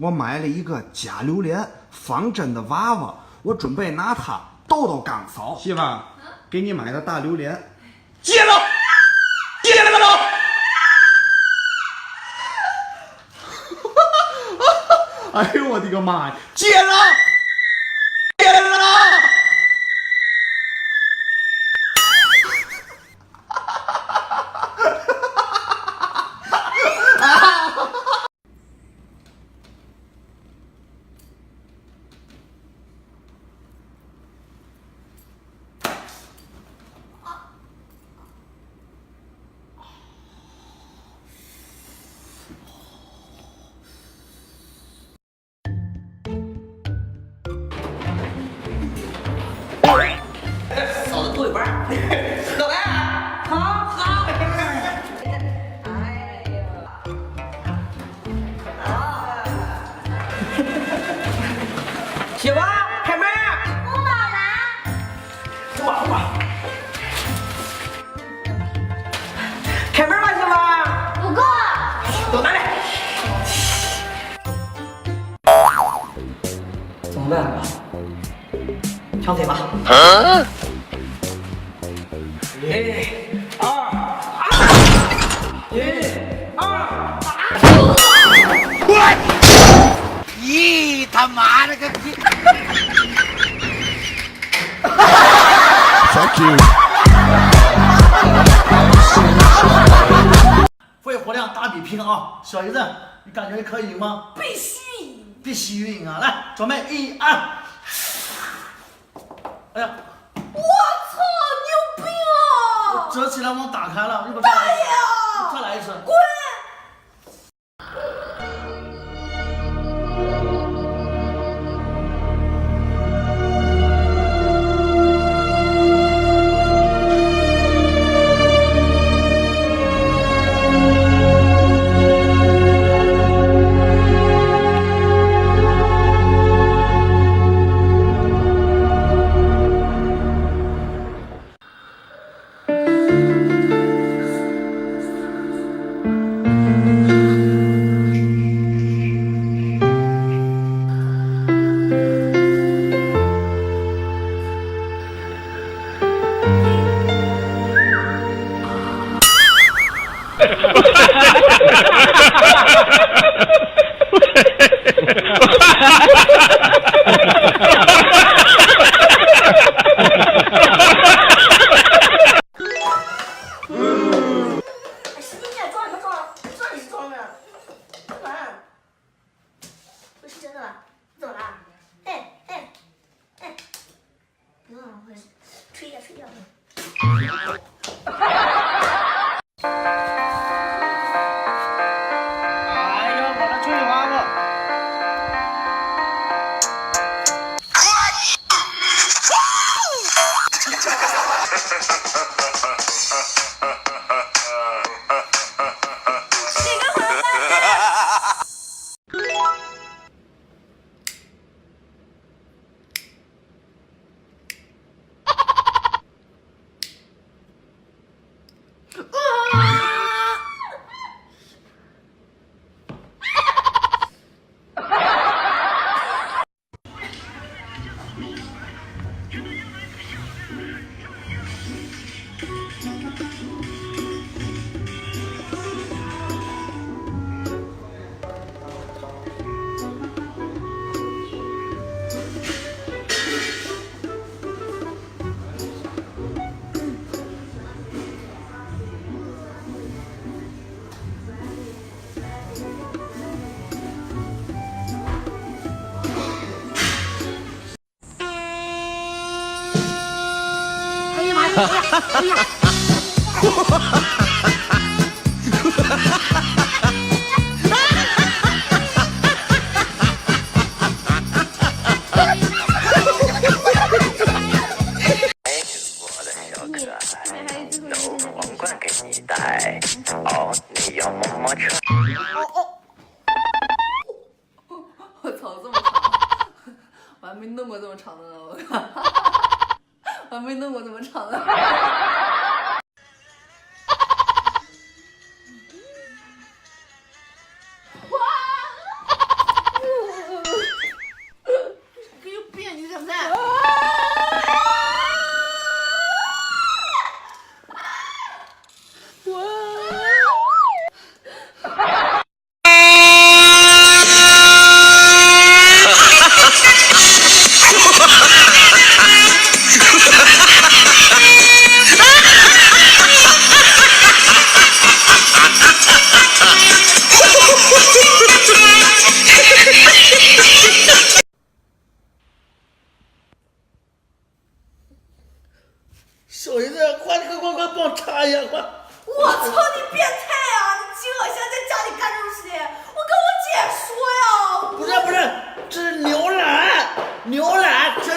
我买了一个加榴莲仿真的娃娃，我准备拿它逗逗刚嫂。媳妇儿，给你买的大榴莲，接了，接了个喽！哎呦我的个妈呀！接了，接了个喽！嫂子多一半，喝呗，好好。哎呀，媳妇，开门。不饱啦。不饱。开门吧，媳妇。不够。都拿来。怎么办啊？长腿吧。咦，他妈了个逼！Thank you。肺活量打比拼啊！小姨子，你感觉可以吗？必须赢！必须赢啊！来，准备1、2。哎呀，我操，你有病啊！折起来往打开了，要不大爷！再来一次。滚！哎呀！皇冠给你戴，哦，你要么么穿。我操，这么长，我还没弄过这么长的呢，我靠，我还没弄过这么长的。小姨子，快帮我查一下，快！我操你变态啊！你饥饿现在在家里干这种事情，我跟我姐说呀。不是，这是牛腩，真